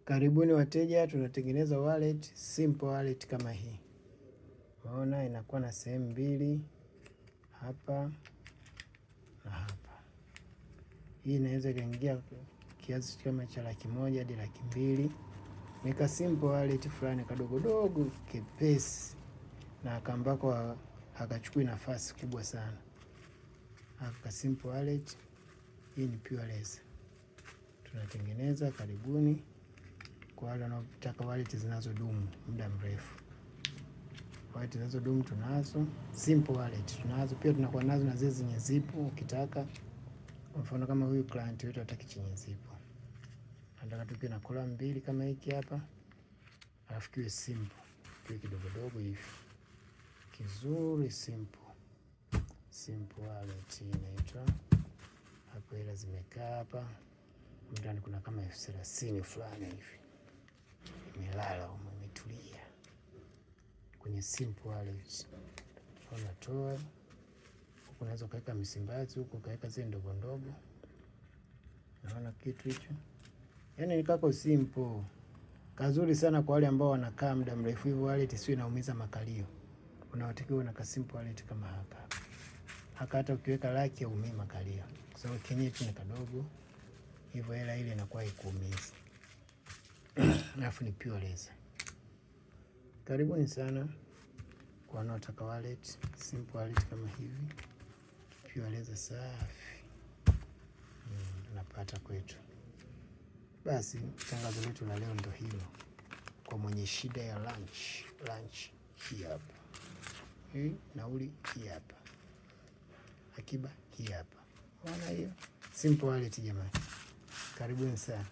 Karibuni wateja, tunatengeneza wallet, simple wallet kama hii. Unaona inakuwa na sehemu mbili, hapa na hapa. Hii inaweza kaingia kiasi kama cha 100,000 hadi 200,000. Nika simple wallet fulani kadogo dogo kepesi na akambako hakachukui nafasi kubwa sana. Haka simple wallet, hii ni Purelace. Tunatengeneza, karibuni kwa wale wanaotaka wallet zinazodumu muda mrefu. Wallet zinazodumu tunazo, simple wallet tunazo, pia tunakuwa nazo na zile zenye zipu ukitaka. Kwa mfano kama huyu client wetu hataki chenye zipu, anataka tukiwe na column 2 kama hiki hapa, alafu kiwe simple, kiwe kidogo dogo hivi kizuri, simple wallet inaitwa. Hapo hela zimekaa hapa ndani, kuna kama 30,000 fulani hivi imelala huko, imetulia kwenye simple wallet. Unatoa huko, unaweza kaweka misimbazi huko, kaweka zile ndogo ndogo. Naona kitu hicho, yaani ni kako simple kazuri sana kwa wale ambao wanakaa muda mrefu. Hivyo wallet sio inaumiza makalio, unawatakiwa na ka simple wallet kama haka. Hata ukiweka laki au mimi makalio, kwa sababu kenyewe ni kadogo hivyo, hela ile inakuwa ikuumizi. Alafu ni Purelace. Karibuni sana kwa wanaotaka wallet, simple wallet kama hivi, Purelace safi. Tunapata kwetu. Basi tangazo letu la leo ndo hilo. Kwa mwenye shida ya lunch hii hapa. Nauli hii hapa. Akiba hii hapa. Unaona hiyo? Simple wallet jamani. Karibuni sana.